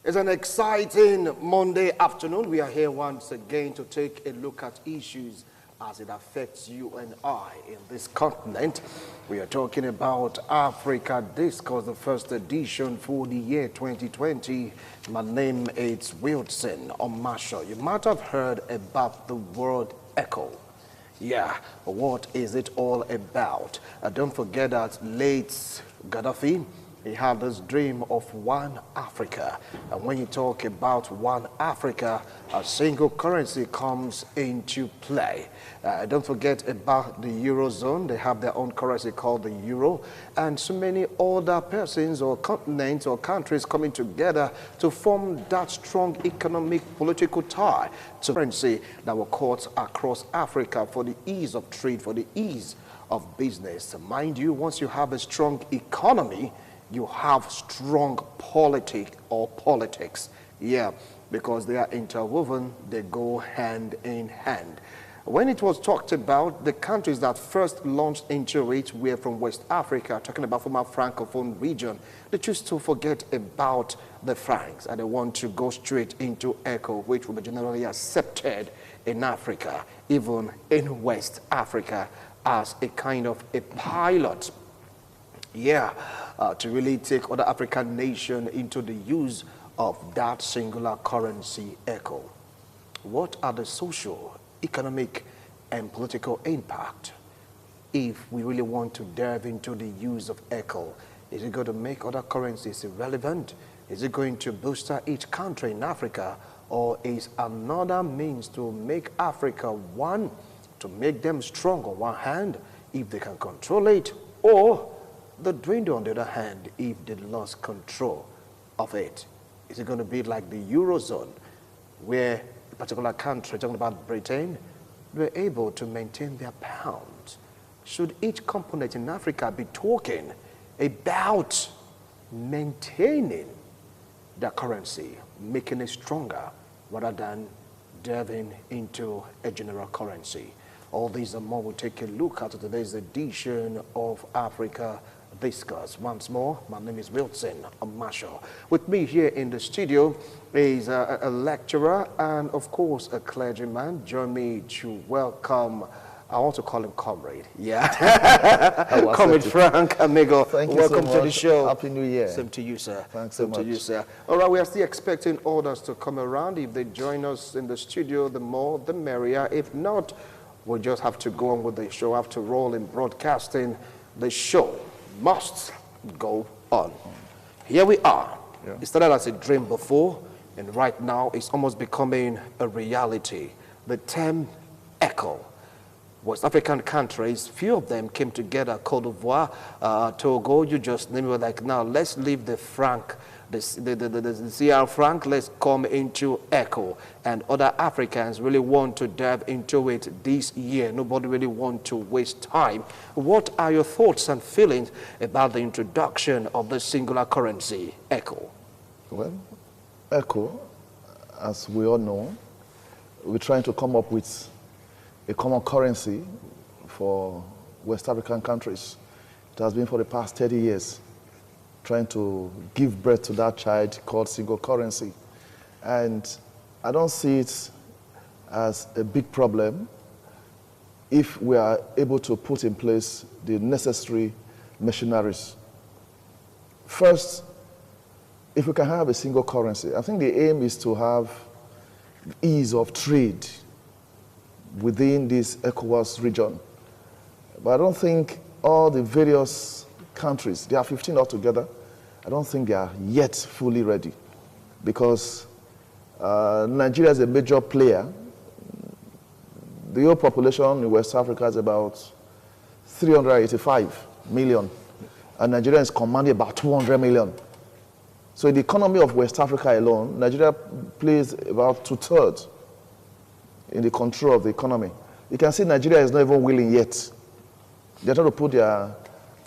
It's an exciting Monday afternoon. We are here once again to take a look at issues as it affects you and I in this continent. We are talking about Africa Discourse, the first edition for the year 2020. My name is Wilson Omasho. You might have heard about the word echo. Yeah, what is it all about? Don't forget that late Gaddafi, he had this dream of one Africa. And when you talk about one Africa, a single currency comes into play. Don't forget about the Eurozone. They have their own currency called the Euro. And so many other persons or continents or countries coming together to form that strong economic political tie to currency that will cut across Africa for the ease of trade, for the ease of business. Mind you, once you have a strong economy, you have strong politics. Yeah, because they are interwoven, they go hand in hand. When it was talked about, the countries that first launched into it were from West Africa, talking about former Francophone region. They choose to forget about the Franks and they want to go straight into ECO, which will be generally accepted in Africa, even in West Africa, as a kind of a pilot. Yeah, to really take other African nations into the use of that singular currency ECO. What are the social, economic, and political impact if we really want to delve into the use of ECO? Is it going to make other currencies irrelevant? Is it going to boost each country in Africa? Or is another means to make Africa one, to make them strong on one hand, if they can control it, or the dwindle on the other hand, if they lost control of it? Is it going to be like the Eurozone, where a particular country, talking about Britain, were able to maintain their pounds? Should each component in Africa be talking about maintaining their currency, making it stronger, rather than delving into a general currency? All these and more, we'll take a look at today's edition of Africa Discourse. Once more, my name is Wilson Omasho. With me here in the studio is a lecturer and, of course, a clergyman. Join me to welcome, I want to call him comrade. Yeah. Comrade Frank Amigo. Thank you welcome so to much. the show. Happy New Year. Same to you, sir. Thanks so Same much. to you, sir. All right, we are still expecting others to come around. If they join us in the studio, the more, the merrier. If not, we'll just have to go on with the show. After all, in broadcasting, the show must go on. Here we are. Yeah. It started as a dream before, and right now it's almost becoming a reality. The term ECO. West African countries, few of them came together, Cote d'Ivoire, Togo, you just name it, like, now let's leave the franc, the CR franc, let's come into ECO. And other Africans really want to delve into it this year. Nobody really want to waste time. What are your thoughts and feelings about the introduction of the singular currency, ECO? Well, ECO, as we all know, we're trying to come up with a common currency for West African countries. It has been for the past 30 years, trying to give birth to that child called single currency. And I don't see it as a big problem if we are able to put in place the necessary machineries. First, if we can have a single currency, I think the aim is to have ease of trade within this ECOWAS region. But I don't think all the various countries, there are 15 altogether, I don't think they are yet fully ready, because Nigeria is a major player. The whole population in West Africa is about 385 million, and Nigeria is commanding about 200 million. So in the economy of West Africa alone, Nigeria plays about 2/3 in the control of the economy. You can see Nigeria is not even willing yet. They're trying to put their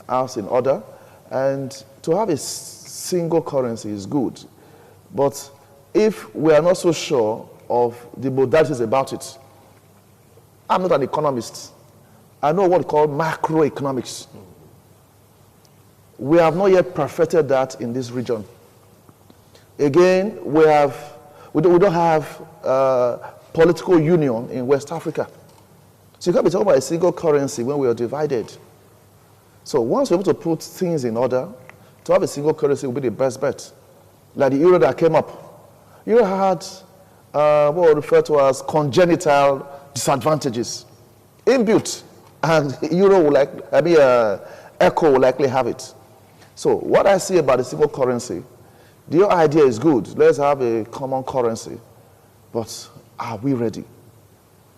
house in order, and to have a single currency is good. But if we are not so sure of the modalities about it, I'm not an economist. I know what we call macroeconomics. We have not yet perfected that in this region. Again, we don't have political union in West Africa. So you can't be talking about a single currency when we are divided. So once we're able to put things in order, to have a single currency will be the best bet. Like the euro that came up. Euro had what we refer to as congenital disadvantages, inbuilt, and euro will echo will likely have it. So what I see about the single currency, the idea is good. Let's have a common currency, but are we ready?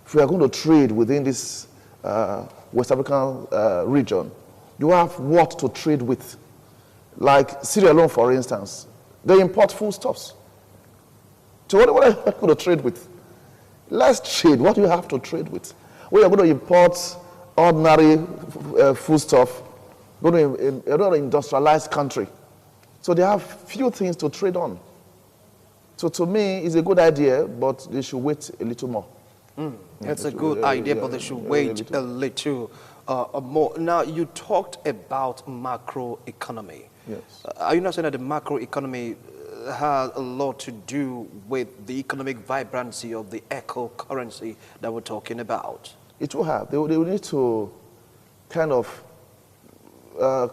If we are going to trade within this West African region, you have what to trade with. Like Sierra Leone, for instance, they import foodstuffs. So what are you going to trade with? Let's trade. What do you have to trade with? We are going to import ordinary foodstuff, going to another industrialized country. So they have few things to trade on. So to me, it's a good idea, but they should wait a little more. That's a good idea, but they should wait a little more. Now, you talked about macroeconomy. Yes. Are you not saying that the macroeconomy has a lot to do with the economic vibrancy of the echo currency that we're talking about? It will have. They will need to kind of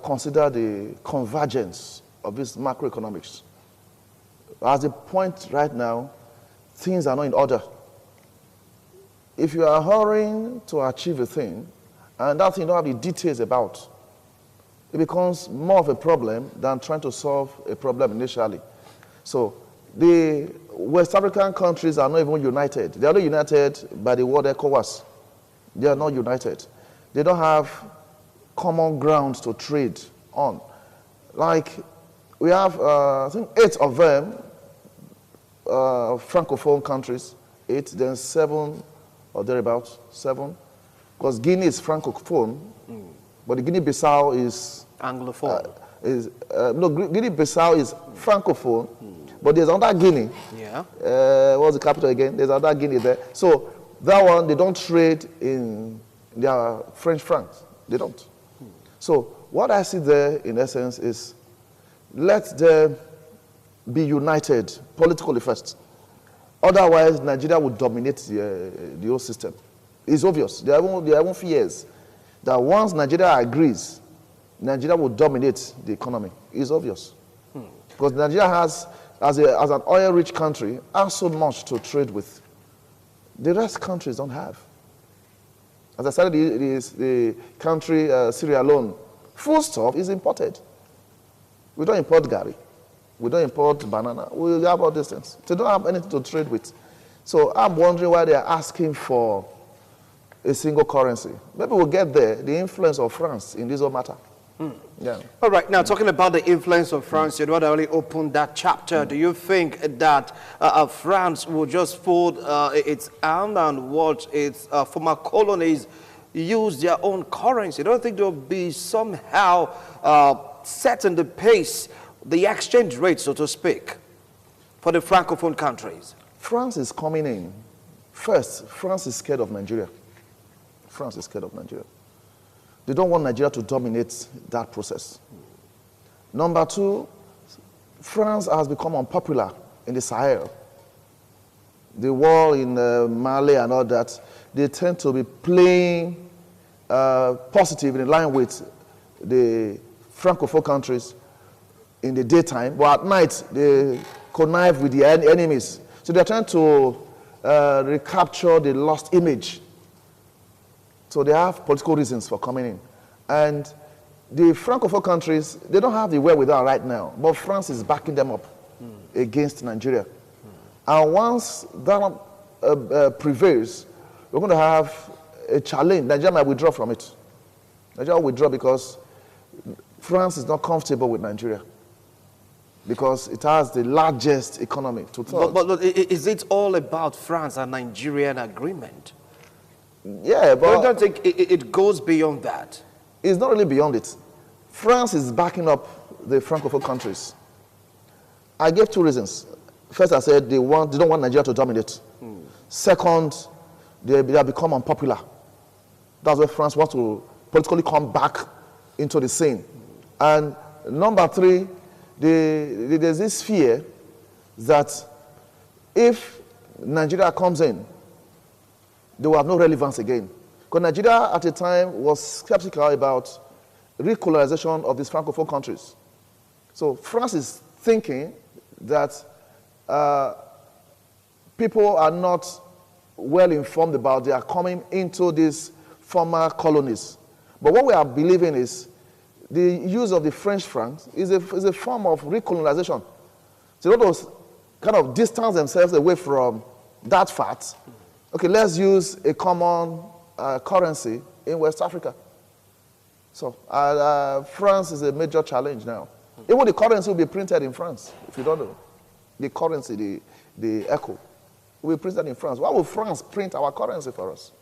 consider the convergence of this macroeconomics. At the point right now, things are not in order. If you are hurrying to achieve a thing, and that thing you don't have the details about, it becomes more of a problem than trying to solve a problem initially. So the West African countries are not even united. They are not united by the word ECOWAS. They are not united. They don't have common grounds to trade on. Like, we have, I think, 8 of them, Francophone countries, 8, then 7 or thereabouts, 7. Because Guinea is Francophone, but the Guinea-Bissau is... Anglophone. No, Guinea-Bissau is Francophone, but there's another Guinea. Yeah. What's the capital again? There's another Guinea there. So that one, they don't trade in their French francs. They don't. So what I see there, in essence, is let them be united politically first. Otherwise, Nigeria will dominate the whole system. It's obvious. There are fears that once Nigeria agrees, Nigeria will dominate the economy. It's obvious. Because Nigeria has, as an oil-rich country, has so much to trade with. The rest countries don't have. As I said, the country, Sierra Leone, foodstuff is imported. We don't import gari. We don't import banana. We have all these things. They don't have anything to trade with. So I'm wondering why they're asking for a single currency. Maybe we'll get there, the influence of France in this whole matter. Yeah. All right, now talking about the influence of France, you'd want to really open that chapter. Do you think that France will just fold its hand and watch its former colonies use their own currency? I don't think they'll be somehow setting the pace, the exchange rate, so to speak, for the Francophone countries. France is coming in. First, France is scared of Nigeria. France is scared of Nigeria. They don't want Nigeria to dominate that process. Number 2, France has become unpopular in the Sahel. The war in Mali and all that, they tend to be playing positive in line with the Francophone countries in the daytime, but at night they connive with the enemies. So they're trying to recapture the lost image. So they have political reasons for coming in. And the Francophone countries, they don't have the wherewithal right now, but France is backing them up against Nigeria. And once that prevails, we're going to have a challenge. Nigeria might withdraw from it. Nigeria will withdraw because France is not comfortable with Nigeria, because it has the largest economy. But is it all about France and Nigerian agreement? Yeah, but I don't think it goes beyond that. It's not really beyond it. France is backing up the Francophone countries. I gave 2 reasons. First, I said they don't want Nigeria to dominate. Second, they have become unpopular. That's why France wants to politically come back into the scene. And number 3, there's this fear that if Nigeria comes in, they will have no relevance again. Because Nigeria at the time was skeptical about recolonization of these Francophone countries. So France is thinking that people are not well informed about they are coming into these former colonies. But what we are believing is the use of the French francs is a form of recolonization. So let us kind of distance themselves away from that fact. Okay, let's use a common currency in West Africa. So France is a major challenge now. Even the currency will be printed in France, if you don't know. The currency, the echo, will be printed in France. Why would France print our currency for us?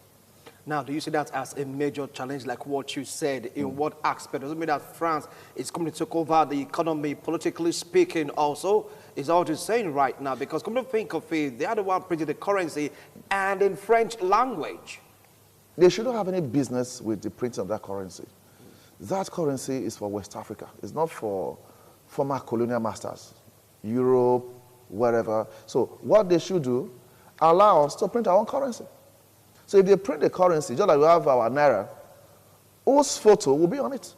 Now, do you see that as a major challenge, like what you said? In what aspect? Does it mean that France is going to take over the economy, politically speaking, also? Is all you're saying right now? Because come to think of it, they are the one printing the currency and in French language. They shouldn't have any business with the printing of that currency. That currency is for West Africa. It's not for former colonial masters, Europe, wherever. So what they should do, allow us to print our own currency. So if they print the currency, just like we have our Naira, whose photo will be on it?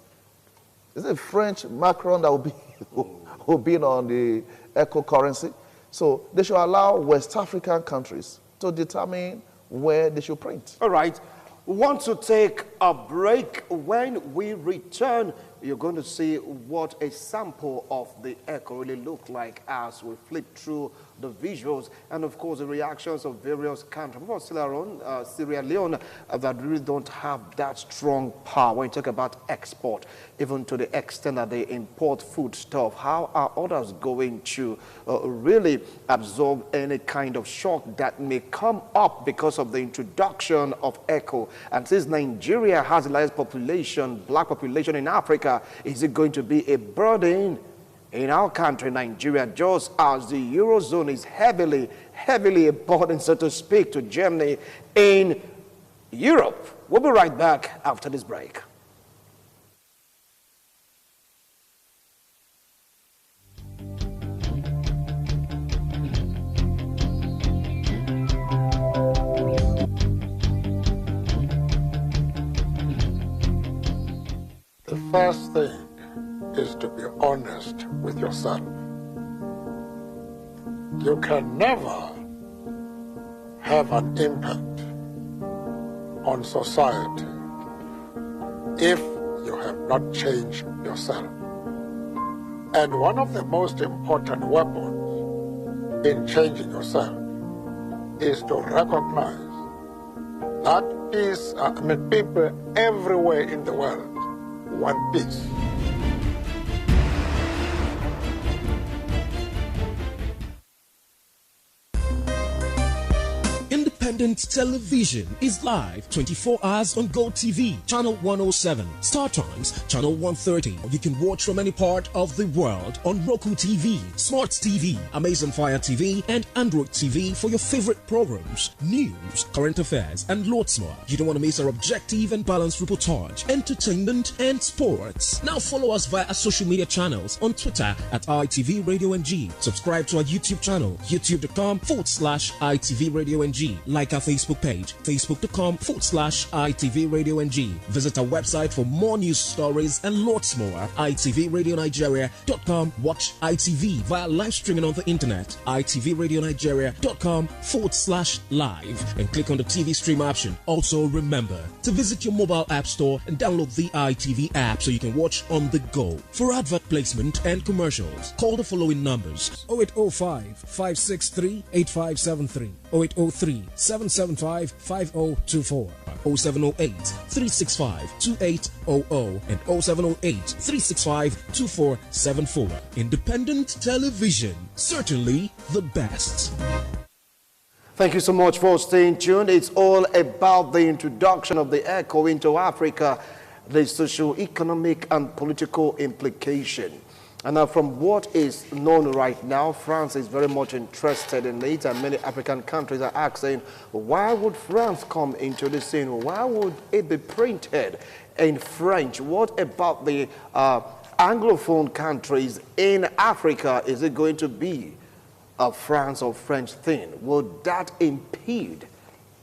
Is it French Macron that will be on the echo currency? So they should allow West African countries to determine where they should print. All right. We want to take a break. When we return, you're going to see what a sample of the echo really looked like as we flip through the visuals and, of course, the reactions of various countries. From Sierra Leone, that really don't have that strong power. When you talk about export, even to the extent that they import food stuff, how are others going to really absorb any kind of shock that may come up because of the introduction of echo? And since Nigeria has the largest population, black population in Africa, is it going to be a burden in our country, Nigeria, just as the Eurozone is heavily a burden, so to speak, to Germany in Europe? We'll be right back after this break. The first thing is to be honest with yourself. You can never have an impact on society if you have not changed yourself. And one of the most important weapons in changing yourself is to recognize that people everywhere in the world want peace. Independent television is live 24 hours on Go TV, channel 107, Star Times, channel 130. You can watch from any part of the world on Roku TV, Smart TV, Amazon Fire TV, and Android TV for your favorite programs, news, current affairs, and lots more. You don't want to miss our objective and balanced reportage, entertainment, and sports. Now follow us via our social media channels on Twitter at ITV Radio NG. Subscribe to our YouTube channel, youtube.com/ITV Radio NG. Like our Facebook page, facebook.com/ITV Radio NG. Visit our website for more news stories and lots more, itvradioNigeria.com. Watch ITV via live streaming on the internet, itvradioNigeria.com/live, and click on the TV stream option. Also remember to visit your mobile app store and download the ITV app so you can watch on the go. For advert placement and commercials, call the following numbers: 0805 563 8573, 0803 775 5024, 0708 365 2800, and 0708 365 2474. Independent television, certainly the best. Thank you so much for staying tuned. It's all about the introduction of the echo into Africa, the socio-economic and political implication. And now, from what is known right now, France is very much interested in it, and many African countries are asking, why would France come into the scene? Why would it be printed in French? What about the Anglophone countries in Africa? Is it going to be a France or French thing, would that impede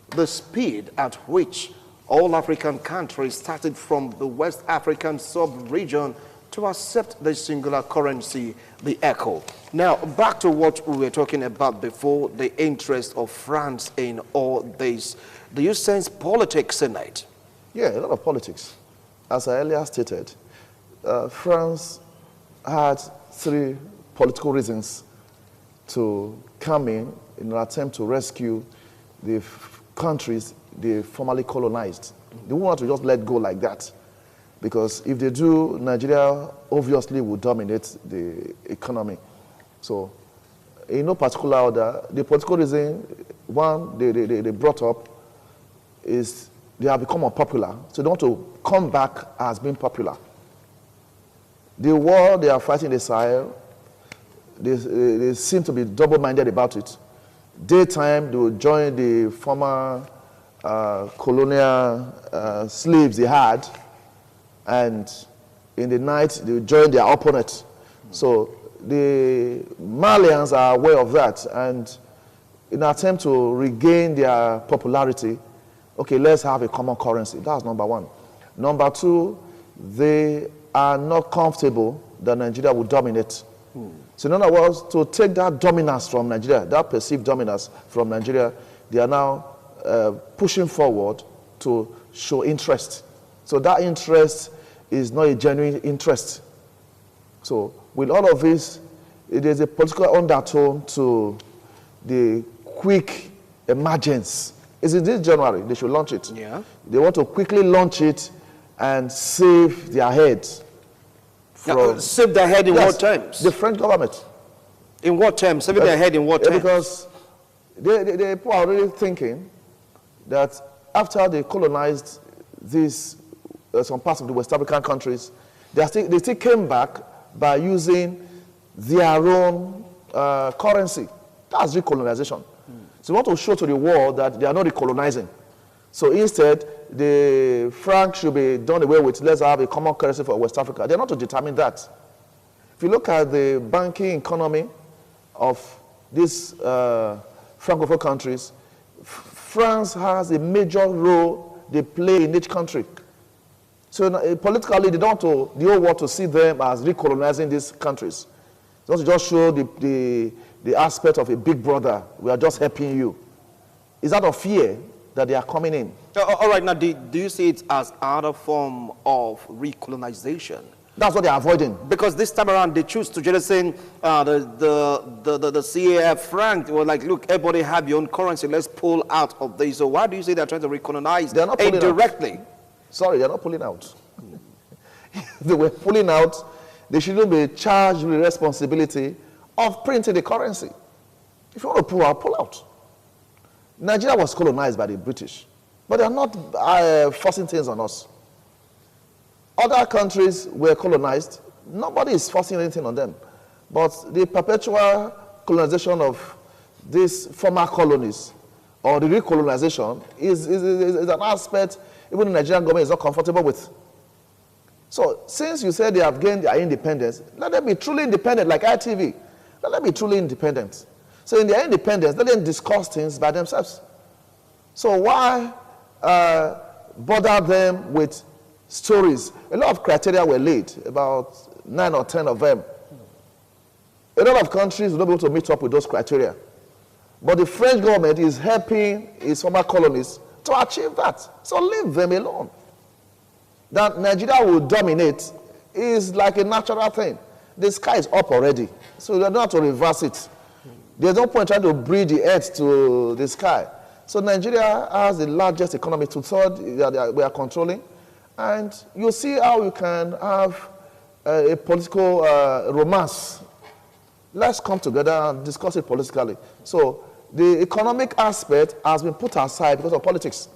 the speed at which all African countries started from the West African sub-region to accept the singular currency, the echo? Now, back to what we were talking about before, the interest of France in all this. Do you sense politics in it? Yeah, a lot of politics. As I earlier stated, France had 3 political reasons to come in an attempt to rescue the countries they formerly colonized. They won't want to just let go like that, because if they do, Nigeria obviously will dominate the economy. So, in no particular order, the political reason, one, they brought up is they have become unpopular, so they want to come back as being popular. The war they are fighting in the Sahel, they seem to be double-minded about it. Daytime, they will join the former colonial slaves they had, and in the night, they will join their opponent. So the Malians are aware of that, and in an attempt to regain their popularity, okay, let's have a common currency. That's number one. Number two, they are not comfortable that Nigeria will dominate. So in other words, to take that dominance from Nigeria, that perceived dominance from Nigeria, they are now pushing forward to show interest. So that interest is not a genuine interest. So with all of this, it is a political undertone to the quick emergence. It's in this January, they should launch it. Yeah. They want to quickly launch it and save their heads. Now, save their head in what terms? The French government. In what terms? Saving their head in what terms? Because they people are already thinking that after they colonized these, some parts of the West African countries, they still came back by using their own currency. That's recolonization. So they want to show to the world that they are not recolonizing. So instead, the franc should be done away with. Let's have a common currency for West Africa. They're not to determine that. If you look at the banking economy of these Francophone countries, France has a major role they play in each country. So politically, they don't want the whole world to see them as recolonizing these countries. They want to just show the aspect of a big brother. We are just helping you. It's out of fear that they are coming in. All right, now, do you see it as another form of recolonization? That's what they're avoiding. Because this time around, they choose to jettison the CAF franc. They were like, look, everybody have your own currency. Let's pull out of this. So why do you say they're trying to recolonize they're not pulling indirectly? Out. Sorry, they're not pulling out. If they were pulling out, they shouldn't be charged with the responsibility of printing the currency. If you want to pull out, pull out. Nigeria was colonized by the British, but they are not forcing things on us. Other countries were colonized. Nobody is forcing anything on them. But the perpetual colonization of these former colonies, or the recolonization, is an aspect even the Nigerian government is not comfortable with. So since you said they have gained their independence, let them be truly independent, like ITV. Let them be truly independent. So in their independence, let them discuss things by themselves. So why bother them with stories? A lot of criteria were laid, about 9 or 10 of them. A lot of countries will not be able to meet up with those criteria. But the French government is helping its former colonies to achieve that. So leave them alone. That Nigeria will dominate is like a natural thing. The sky is up already, so they don't have to reverse it. There's no point trying to bridge the earth to the sky. So Nigeria has the largest economy, two-thirds we are controlling. And you see how you can have a political romance. Let's come together and discuss it politically. So the economic aspect has been put aside because of politics.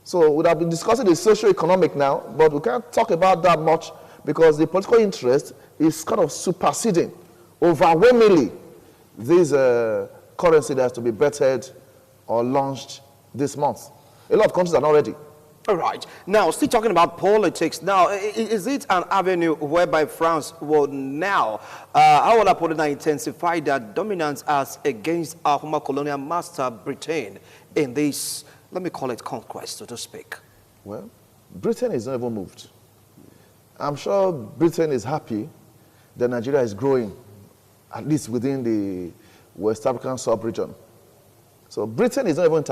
So we have been discussing the socio-economic now, but we can't talk about that much because the political interest is kind of superseding overwhelmingly this currency that has to be bettered or launched this month. A lot of countries are not ready. All right. Now, still talking about politics. Now, is it an avenue whereby France will now, how will I put it, intensify their dominance as against our former colonial master, Britain, in this, let me call it conquest, so to speak? Well, Britain is not even moved. I'm sure Britain is happy that Nigeria is growing, at least within the West African sub-region. So Britain is not even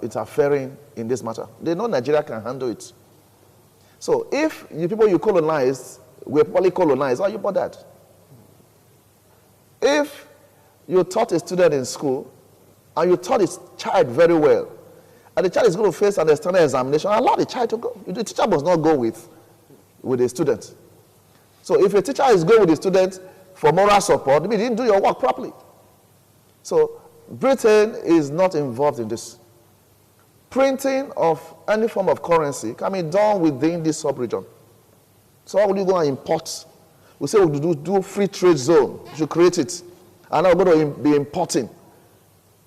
interfering in this matter. They know Nigeria can handle it. So if the people you colonized were properly colonized, how are you bothered? If you taught a student in school and you taught his child very well, and the child is going to face an external examination, allow the child to go. The teacher must not go with the student. So if a teacher is going with the student for moral support, you didn't do your work properly. So Britain is not involved in this. Printing of any form of currency can be done within this sub-region. So how will you go and import? We say we'll do free trade zone. We should create it. And now we're going to be importing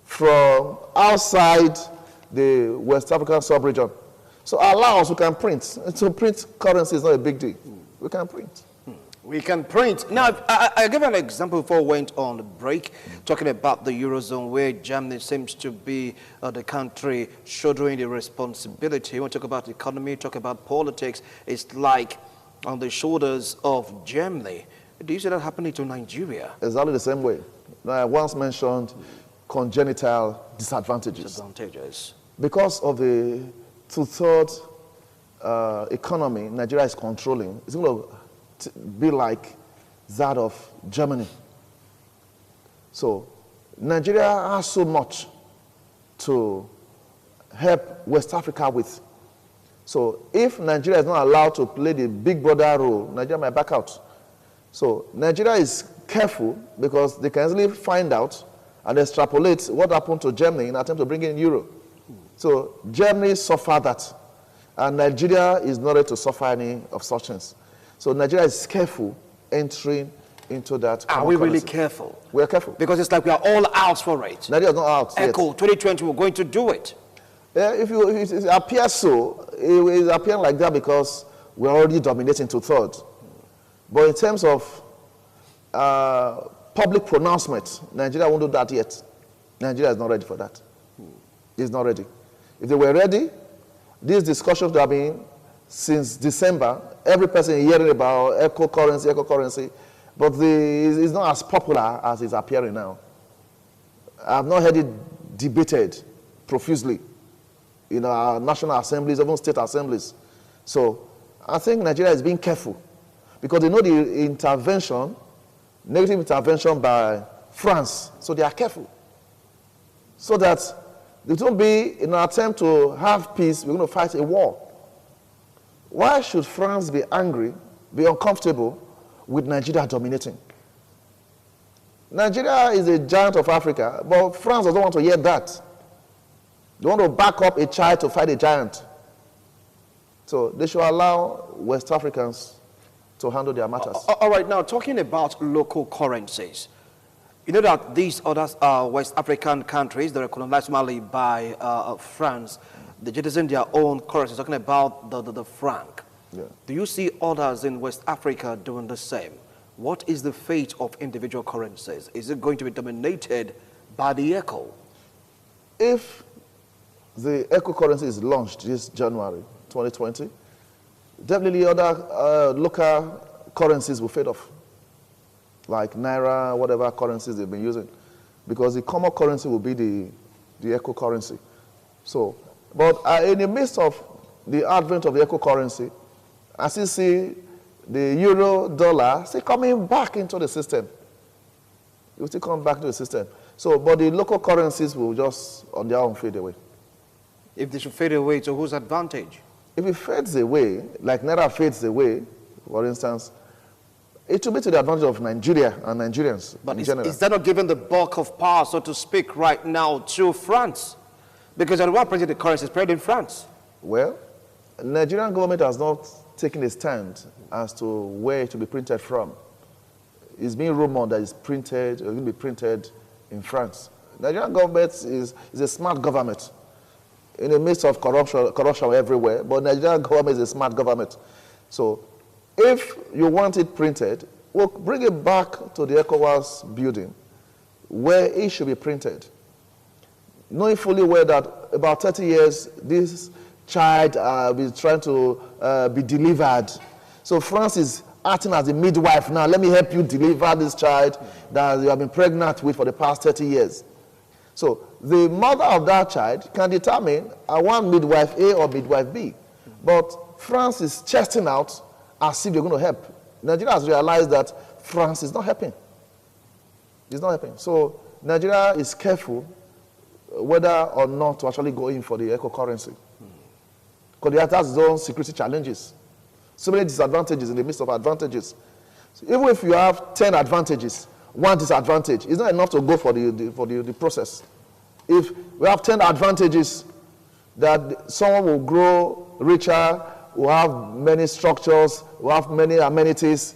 from outside the West African sub-region. So allow us, we can print. To print currency is not a big deal. We can print. We can print. Now, I give an example before we went on the break, talking about the Eurozone, where Germany seems to be the country shouldering the responsibility. When we talk about the economy, talk about politics, it's like on the shoulders of Germany. Do you see that happening to Nigeria? Exactly the same way. I once mentioned congenital disadvantages. Because of the two-third economy Nigeria is controlling, it's going to be like that of Germany. So Nigeria has so much to help West Africa with. So if Nigeria is not allowed to play the big brother role, Nigeria might back out. So Nigeria is careful because they can easily find out and extrapolate what happened to Germany in an attempt to bring in euro. So Germany suffered that, and Nigeria is not ready to suffer any of such things. So Nigeria is careful entering into that. Are we really careful? We are careful. Because it's like we are all out for it. Nigeria is not out Echo, yet. 2020, we're going to do it. If it appears so, it is appearing like that because we're already dominating two-third. But in terms of public pronouncement, Nigeria won't do that yet. Nigeria is not ready for that. It's not ready. If they were ready, these discussions have been since December. Every person hearing about echo currency, but it's not as popular as it's appearing now. I've not heard it debated profusely in our national assemblies, even state assemblies. So I think Nigeria is being careful because they know the intervention, negative intervention by France, so they are careful. So that it won't be in an attempt to have peace, we're going to fight a war. Why should France be angry, be uncomfortable with Nigeria dominating? Nigeria is a giant of Africa, but France doesn't want to hear that. They want to back up a child to fight a giant. So they should allow West Africans to handle their matters. All right, now talking about local currencies. You know that these other West African countries that were colonized mainly by France, they jettisoned their own currency, talking about the franc. Yeah. Do you see others in West Africa doing the same? What is the fate of individual currencies? Is it going to be dominated by the echo? If the echo currency is launched this January 2020, definitely other local currencies will fade off, like Naira, whatever currencies they've been using, because the common currency will be the echo currency. So, but in the midst of the advent of the echo currency, I still see the euro, dollar still coming back into the system. It will still come back to the system. So, but the local currencies will just on their own fade away. If they should fade away, to whose advantage? If it fades away, like Naira fades away, for instance, it will be to the advantage of Nigeria and Nigerians in general. Is that not giving the bulk of power, so to speak, right now to France? Because at one point the currency is spread in France. Well, the Nigerian government has not taken a stand as to where it will be printed from. It's being rumored that it's printed, or going to be printed in France. The Nigerian government is a smart government. in the midst of corruption everywhere, but Nigerian government is a smart government. So if you want it printed, we'll bring it back to the ECOWAS building where it should be printed. Knowing fully well that about 30 years, this child is trying to be delivered. So France is acting as a midwife now. Let me help you deliver this child that you have been pregnant with for the past 30 years. So the mother of that child can determine, I want midwife A or midwife B. But France is chesting out as if they're going to help. Nigeria has realized that France is not helping. It's not helping. So Nigeria is careful whether or not to actually go in for the eco currency. Because it has its own security challenges. So many disadvantages in the midst of advantages. So even if you have 10 advantages, one disadvantage, it's not enough to go for the process. If we have 10 advantages, that someone will grow richer, will have many structures, will have many amenities,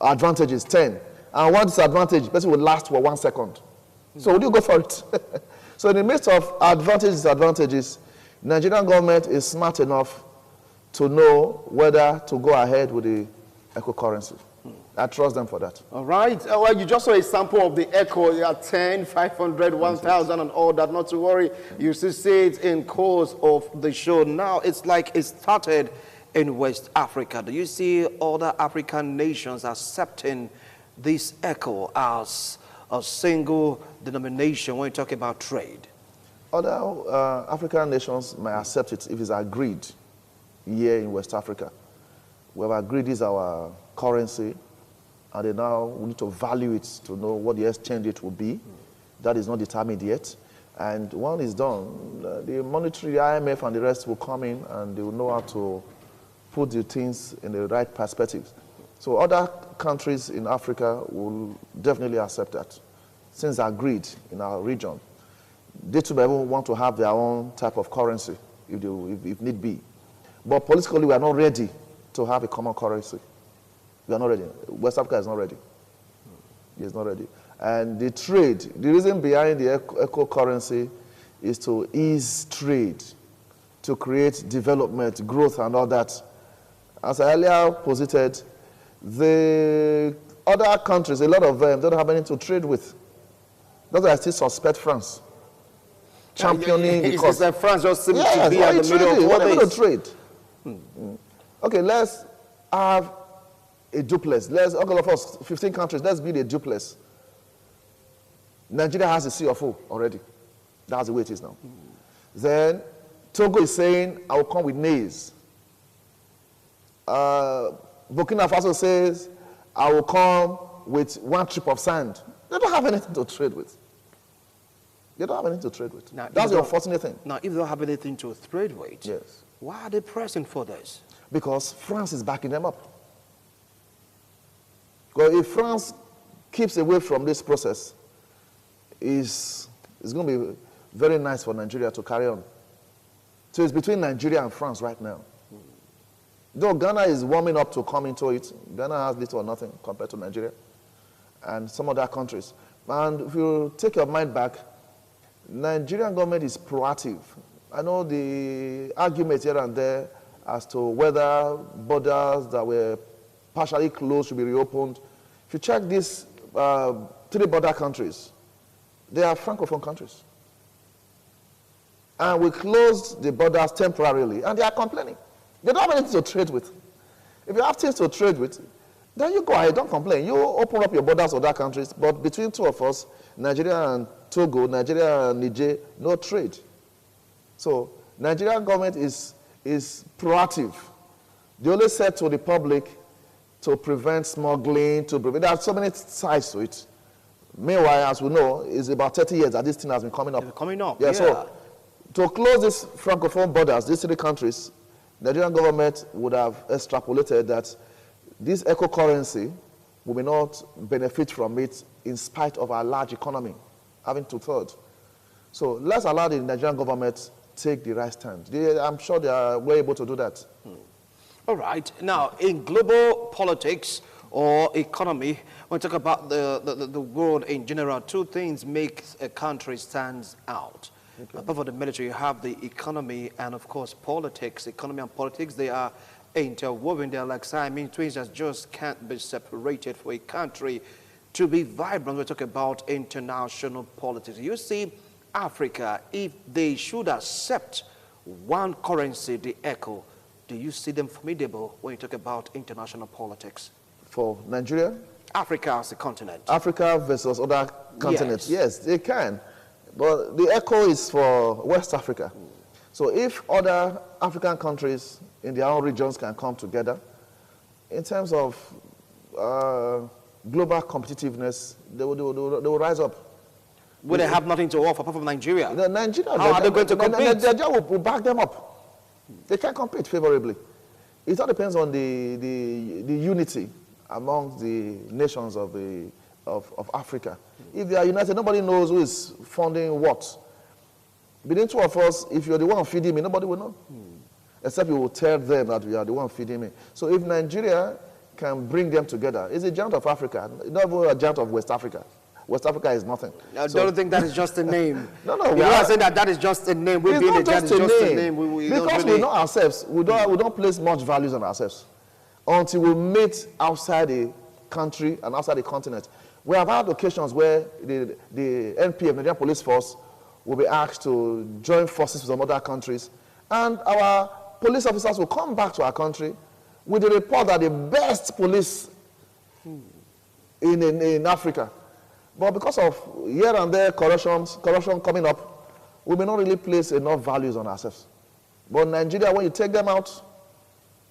advantages, 10. And one disadvantage, the person will last for 1 second. So would you go for it? So in the midst of advantages, disadvantages, Nigerian government is smart enough to know whether to go ahead with the eco currency. I trust them for that. All right. Well, you just saw a sample of the echo. You have 10, 500, 1,000 and all that. Not to worry. You still see it in course of the show. Now, it's like it started in West Africa. Do you see other African nations accepting this echo as a single denomination when you talk about trade? Other African nations might accept it if it's agreed here in West Africa. We have agreed this is our currency, and they now need to value it to know what the exchange rate will be. That is not determined yet. And when it's done, the monetary, the IMF and the rest will come in and they will know how to put the things in the right perspective. So other countries in Africa will definitely accept that, since agreed in our region. They too may want to have their own type of currency if need be. But politically, we are not ready to have a common currency. We are not ready. West Africa is not ready. It's not ready. And the trade, the reason behind the eco currency is to ease trade, to create development, growth, and all that. As I earlier posited, the other countries, a lot of them, don't have anything to trade with. That's why I still suspect France. Championing the cause. Like France just seems to be at the middle of what is trade? Okay, let's have a duplex. All of us, 15 countries, let's build a duplex. Nigeria has a CFO already. That's the way it is now. Then Togo is saying, I will come with maize. Burkina Faso says, I will come with 1 trip of sand. They don't have anything to trade with. They don't have anything to trade with. Now, that's the unfortunate thing. Now, if they don't have anything to trade with, yes, why are they pressing for this? Because France is backing them up. Because if France keeps away from this process, it's going to be very nice for Nigeria to carry on. So it's between Nigeria and France right now. Though Ghana is warming up to come into it, Ghana has little or nothing compared to Nigeria and some other countries. And if you take your mind back, Nigerian government is proactive. I know the arguments here and there as to whether borders that were partially closed should be reopened. If you check these 3 border countries, they are Francophone countries. And we closed the borders temporarily, and they are complaining. They don't have anything to trade with. If you have things to trade with, then you go ahead, don't complain. You open up your borders to other countries, but between two of us, Nigeria and Togo, Nigeria and Niger, no trade. So Nigerian government is proactive. They only said to the public to prevent smuggling, there are so many sides to it. Meanwhile, as we know, it's about 30 years that this thing has been coming up. Yeah. So to close these Francophone borders, these 3 countries, the Nigerian government would have extrapolated that this eco currency we may not benefit from it in spite of our large economy, having 2/3. So let's allow the Nigerian government take the right stand. I'm sure they are well able to do that. All right. Now, in global politics or economy, when we talk about the world in general, 2 things make a country stand out. Apart from the military, you have the economy and, of course, politics. Economy and politics, they are interwoven. They're like Siamese twins that just can't be separated for a country to be vibrant. We talk about international politics. You see, Africa, if they should accept one currency, the echo, do you see them formidable when you talk about international politics? For Nigeria? Africa as a continent. Africa versus other continents. Yes. Yes, they can. But the echo is for West Africa. So if other African countries in their own regions can come together, in terms of global competitiveness, they will rise up. Will they have nothing to offer apart from Nigeria? Nigeria, how are they going to compete? Nigeria will back them up. They can compete favorably. It all depends on the unity among the nations of Africa. If they are united, nobody knows who is funding what. Between two of us, if you're the one feeding me, nobody will know. Except you will tell them that we are the one feeding me. So if Nigeria can bring them together, it's a giant of Africa, not even a giant of West Africa. West Africa is nothing. I don't think that is just a name. No. You are saying that is just a name. It's not just a name. Because we know ourselves. We don't place much values on ourselves until we meet outside the country and outside the continent. We have had occasions where the NPF, Nigerian Police Force, will be asked to join forces with some other countries, and our police officers will come back to our country with the report that the best police in Africa. But because of here and there corruption coming up, we may not really place enough values on ourselves. But Nigeria, when you take them out,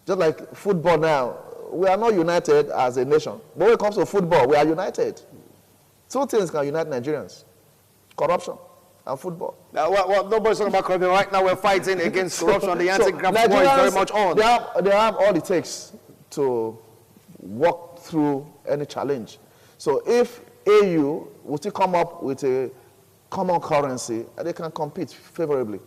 just like football now, we are not united as a nation. But when it comes to football, we are united. Two things can unite Nigerians: corruption and football. Well, nobody's talking about corruption. Right now, we're fighting against corruption. The anti-graft war is very much on. They have all it takes to walk through any challenge. So if AU will still come up with a common currency, and they can compete favorably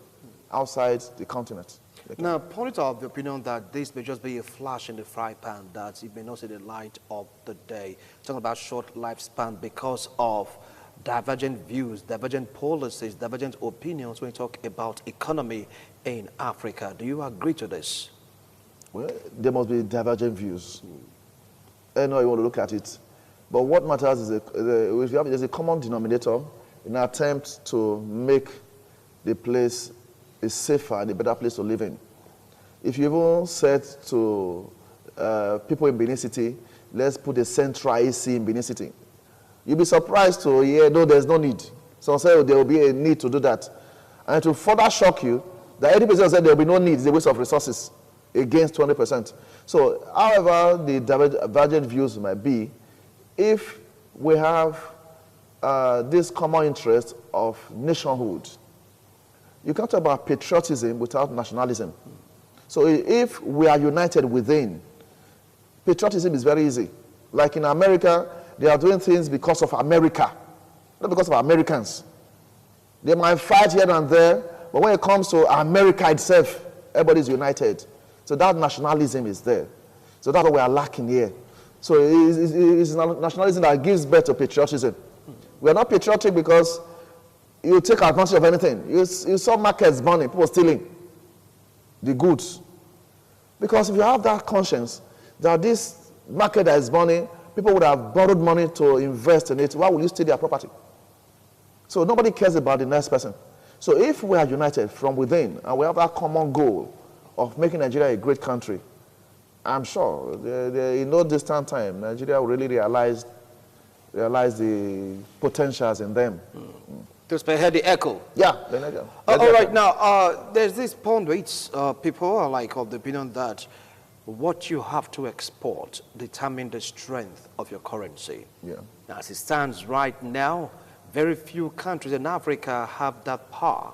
outside the continent. Now, point of the opinion that this may just be a flash in the fry pan, that it may not see the light of the day. Talking about short lifespan because of divergent views, divergent policies, divergent opinions when you talk about economy in Africa. Do you agree to this? Well, there must be divergent views. I know you want to look at it. But what matters is there's a common denominator in an attempt to make the place a safer and a better place to live in. If you even said to people in Benin City, let's put a central AC in Benin City, you'll be surprised to hear, no, there's no need. Some say there will be a need to do that. And to further shock you, that 80% said there will be no need, it's a waste of resources, against 20%. So, however the divergent views might be, if we have this common interest of nationhood, you can't talk about patriotism without nationalism. So if we are united within, patriotism is very easy. Like in America, they are doing things because of America, not because of Americans. They might fight here and there, but when it comes to America itself, everybody's united. So that nationalism is there. So that's what we are lacking here. So it's nationalism that gives birth to patriotism. We are not patriotic because you take advantage of anything. You saw markets burning, people stealing the goods. Because if you have that conscience that this market that is burning, people would have borrowed money to invest in it, why will you steal their property? So nobody cares about the next person. So if we are united from within and we have that common goal of making Nigeria a great country, I'm sure in no distant time, Nigeria will really realize the potentials in them. To spearhead the echo. Yeah. All right, now, there's this point which people are like of the opinion that what you have to export determines the strength of your currency. Yeah. Now, as it stands right now, very few countries in Africa have that power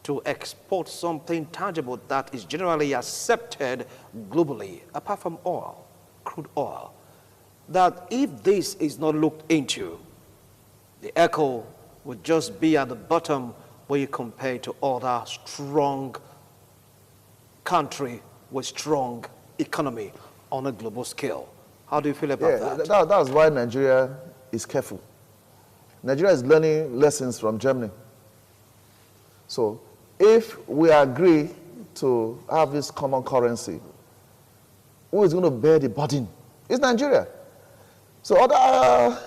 to export something tangible that is generally accepted globally, apart from oil, crude oil. That if this is not looked into, the echo would just be at the bottom when you compare to other strong country with strong economy on a global scale. How do you feel about that? That's why Nigeria is careful. Nigeria is learning lessons from Germany. So if we agree to have this common currency, who is going to bear the burden? It's Nigeria. So other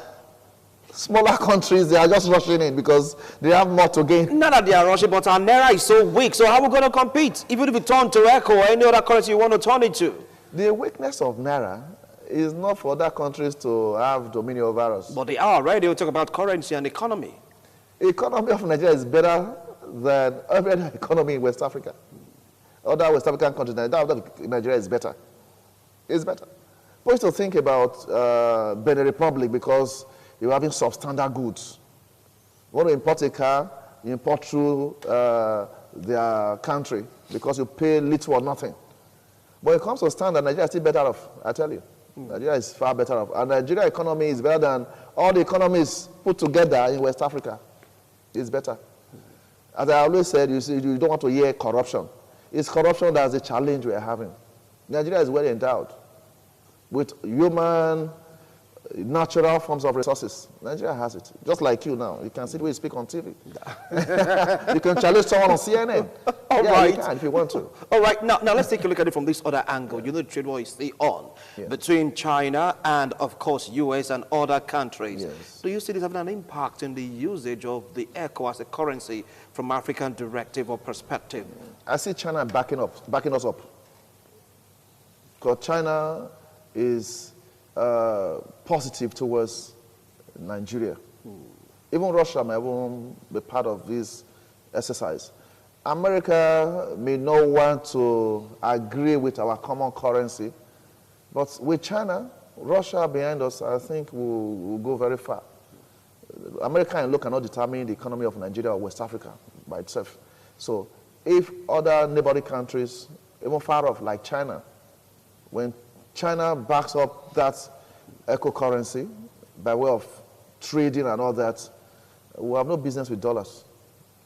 smaller countries, they are just rushing in because they have more to gain. Not that they are rushing, but our naira is so weak. So how are we going to compete? Even if we turn to ECO or any other currency you want to turn it to. The weakness of naira is not for other countries to have dominion over us. But they are already. They talk about currency and economy. The economy of Nigeria is better than every other economy in West Africa. Other West African countries, Nigeria is better. It's better. But to think about Benin Republic because you're having substandard goods. You want to import a car, you import through their country because you pay little or nothing. But when it comes to standard, Nigeria is still better off, I tell you. Nigeria is far better off. And Nigeria economy is better than all the economies put together in West Africa. It's better. As I always said, you don't want to hear corruption. It's corruption that's the challenge we're having. Nigeria is well endowed with human, natural forms of resources. Nigeria has it. Just like you now. You can see the way you speak on TV. You can challenge someone on CNN. All right. You can if you want to. All right. Now let's take a look at it from this other angle. You know, the trade war is still on between China and, of course, US and other countries. Yes. Do you see this having an impact in the usage of the ECO as a currency from African directive or perspective? I see China backing us up. Because China is positive towards Nigeria. Even Russia may even be part of this exercise. America may not want to agree with our common currency, but with China, Russia behind us, I think we'll go very far. America and look cannot determine the economy of Nigeria or West Africa by itself. So if other neighboring countries, even far off like China, when China backs up that eco currency by way of trading and all that, we have no business with dollars.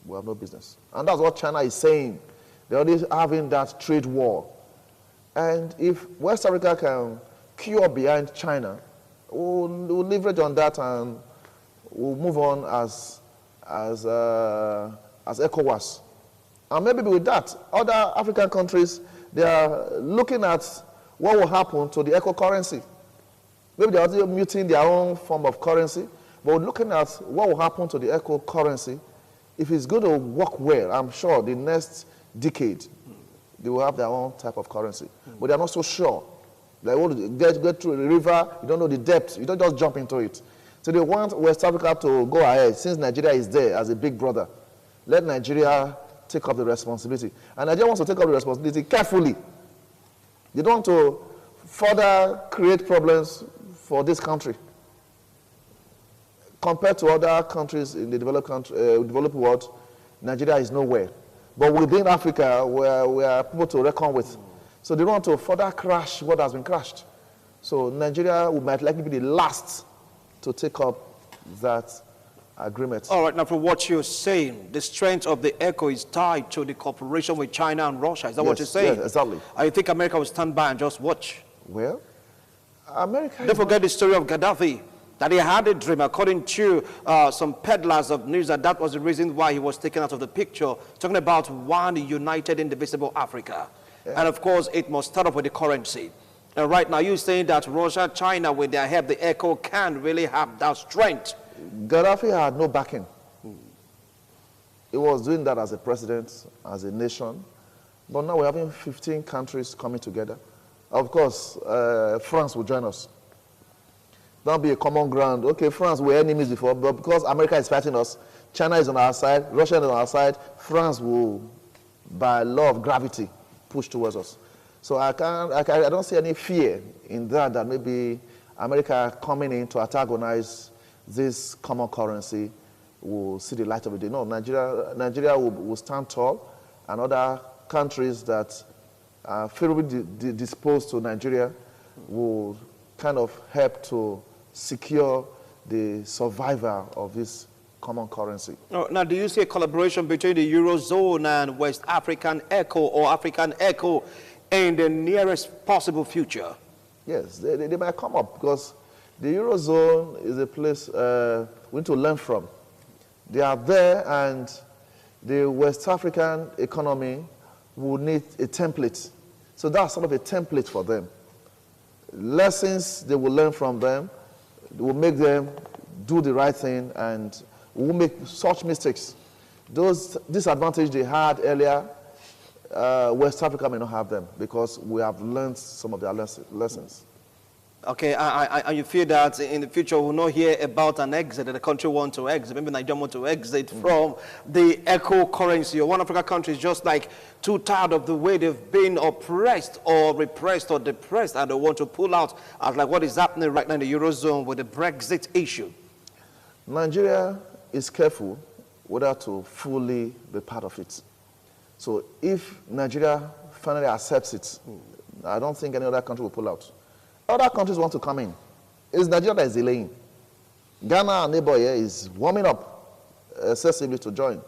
We have no business. And that's what China is saying. They're already having that trade war. And if West Africa can queue behind China, we'll leverage on that and we'll move on as ECOWAS. And maybe with that, other African countries, they are looking at what will happen to the eco currency. Maybe they are also muting their own form of currency, but we're looking at what will happen to the eco currency. If it's going to work well, I'm sure the next decade, they will have their own type of currency. But they're not so sure. They want to get through the river, you don't know the depth, you don't just jump into it. So they want West Africa to go ahead, since Nigeria is there as a big brother. Let Nigeria take up the responsibility. And Nigeria wants to take up the responsibility carefully. They don't want to further create problems for this country. Compared to other countries in the developed world, Nigeria is nowhere. But within Africa, we are people to reckon with. So they don't want to further crash what has been crashed. So Nigeria might likely be the last to take up that agreement. All right, now from what you're saying, the strength of the ECO is tied to the cooperation with China and Russia. Is that what you're saying? Yes, exactly. I think America will stand by and just watch. Well, America... Don't forget the story of Gaddafi, that he had a dream, according to some peddlers of news, that was the reason why he was taken out of the picture, talking about one united, indivisible Africa. Yeah. And of course, it must start off with the currency. And right now, you're saying that Russia, China, with their help, the ECO can really have that strength. Gaddafi had no backing. He was doing that as a president, as a nation. But now we're having 15 countries coming together. Of course, France will join us. That'll be a common ground. Okay, France, we're enemies before, but because America is fighting us, China is on our side, Russia is on our side, France will, by law of gravity, push towards us. So I don't see any fear in that maybe America coming in to antagonize this common currency will see the light of the day. No, Nigeria will stand tall, and other countries that are favorably disposed to Nigeria will kind of help to secure the survival of this common currency. Now, do you see a collaboration between the Eurozone and West African ECO or African ECO in the nearest possible future? Yes, they might come up because the Eurozone is a place we need to learn from. They are there, and the West African economy will need a template. So that's sort of a template for them. Lessons they will learn from them will make them do the right thing and will make such mistakes. Those disadvantages they had earlier, West Africa may not have them because we have learned some of their lessons. Okay, and you feel that in the future we'll not hear about an exit that the country wants to exit, maybe Nigeria want to exit from the echo currency, or one African country is just like too tired of the way they've been oppressed or repressed or depressed and they want to pull out, as like what is happening right now in the Eurozone with the Brexit issue? Nigeria is careful whether to fully be part of it. So if Nigeria finally accepts it, I don't think any other country will pull out. Other countries want to come in. It's Nigeria that is delaying. Ghana, our neighbor here, is warming up excessively to join.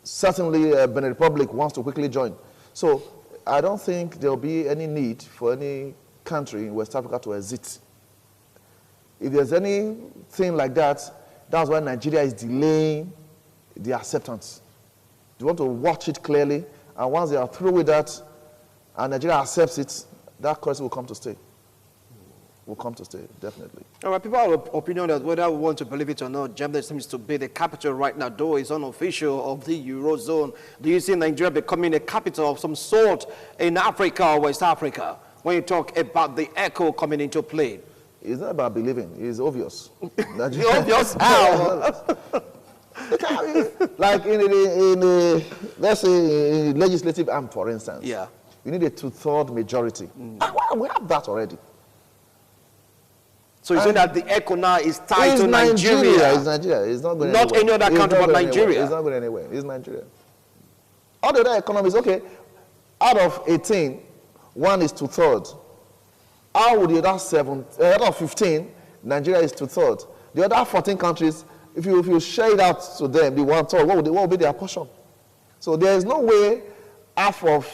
Certainly, Benin Republic wants to quickly join. So I don't think there will be any need for any country in West Africa to exit. If there's anything like that, that's why Nigeria is delaying the acceptance. They want to watch it clearly, and once they are through with that, and Nigeria accepts it, that currency will come to stay. Will come to stay, definitely. All right, people have an opinion that whether we want to believe it or not, Germany seems to be the capital right now, though it's unofficial, of the Eurozone. Do you see Nigeria becoming a capital of some sort in Africa or West Africa when you talk about the echo coming into play? It's not about believing, it's obvious. Obvious how? Like in let's say, in legislative arm, for instance. Yeah. You need a 2/3 majority. We have that already. So you're saying that the echo now is tied to Nigeria? It's Nigeria. It's not going not anywhere. Any other country but Nigeria? It's not going anywhere. It's Nigeria. All the other economies, okay, out of 18, one is 2/3. How would the other out of 15, Nigeria is 2/3. The other 14 countries, if you share it out to them, the 1/3, what would be their portion? So there is no way half of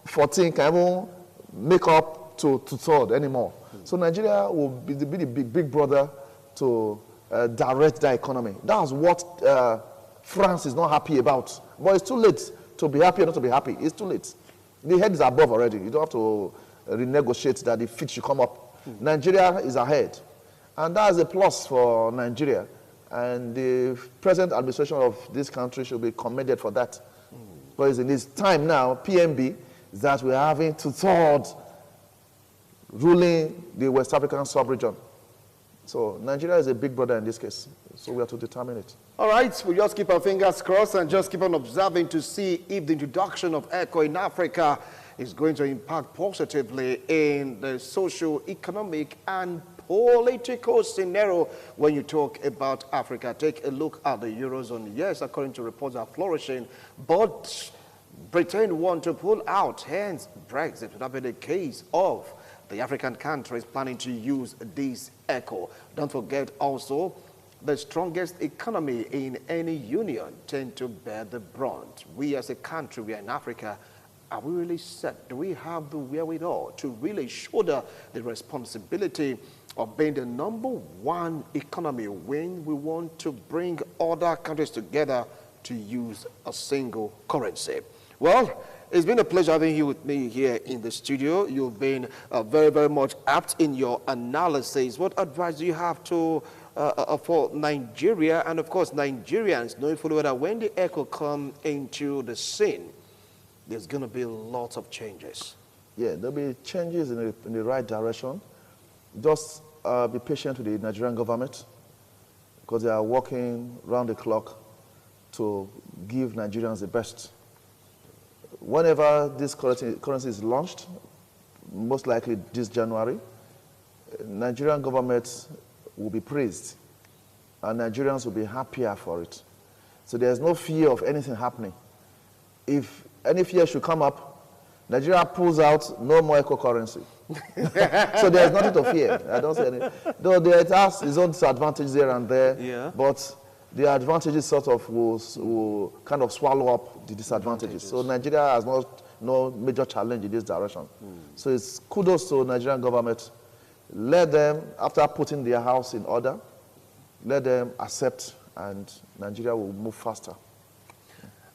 14 can even make up to 2/3 anymore. So Nigeria will be the big brother to direct the economy. That's what France is not happy about. But it's too late to be happy or not to be happy. It's too late. The head is above already. You don't have to renegotiate that the feet should come up. Nigeria is ahead. And that is a plus for Nigeria. And the present administration of this country should be commended for that. Because in this time now, PMB, is that we're having 2/3 ruling the West African sub-region. So Nigeria is a big brother in this case. So we have to determine it. All right, we'll just keep our fingers crossed and just keep on observing to see if the introduction of ECHO in Africa is going to impact positively in the social, economic, and political scenario when you talk about Africa. Take a look at the Eurozone. Yes, according to reports, are flourishing, but Britain want to pull out, hence Brexit would have been the case of the African countries planning to use this echo. Don't forget also, the strongest economy in any union tend to bear the brunt. We as a country, we are in Africa, are we really set? Do we have the wherewithal to really shoulder the responsibility of being the #1 economy when we want to bring other countries together to use a single currency? Well, it's been a pleasure having you with me here in the studio. You've been very, very much apt in your analysis. What advice do you have to for Nigeria and, of course, Nigerians, knowing fully well that when the echo come into the scene, there's going to be lots of changes? Yeah, there'll be changes in the right direction. Just be patient with the Nigerian government because they are working round the clock to give Nigerians the best. Whenever this currency is launched, most likely this January, Nigerian government will be praised and Nigerians will be happier for it. So there's no fear of anything happening. If any fear should come up, Nigeria pulls out, no more echo currency. So there's nothing to fear. I don't say anything. Though it has its own disadvantages there and there, yeah, but the advantages sort of will kind of swallow up the disadvantages. So Nigeria has no major challenge in this direction. So it's kudos to Nigerian government. Let them, after putting their house in order, let them accept and Nigeria will move faster.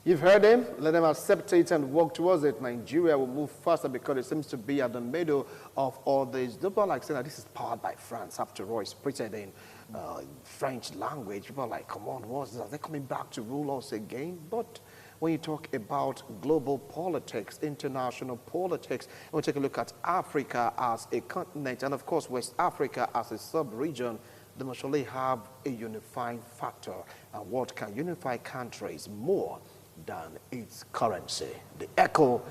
You've heard him. Let them accept it and work towards it. Nigeria will move faster because it seems to be at the middle of all this. People are like saying that this is powered by France. After all, it's printed in French language. People are like, come on, what's this? Are they coming back to rule us again? But when you talk about global politics, international politics, when we take a look at Africa as a continent, and of course West Africa as a sub-region, they must surely have a unifying factor. And what can unify countries more than its currency? The echo,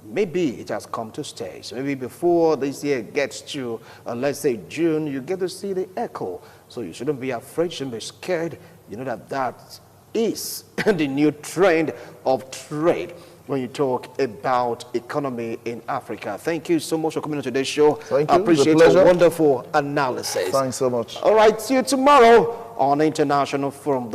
maybe it has come to stay. So maybe before this year gets to, let's say June, you get to see the echo. So you shouldn't be afraid, you shouldn't be scared. You know that that is the new trend of trade when you talk about economy in Africa. Thank you so much for coming on today's show. Thank you. I appreciate your wonderful analysis. Thanks so much. All right, see you tomorrow on International Forum.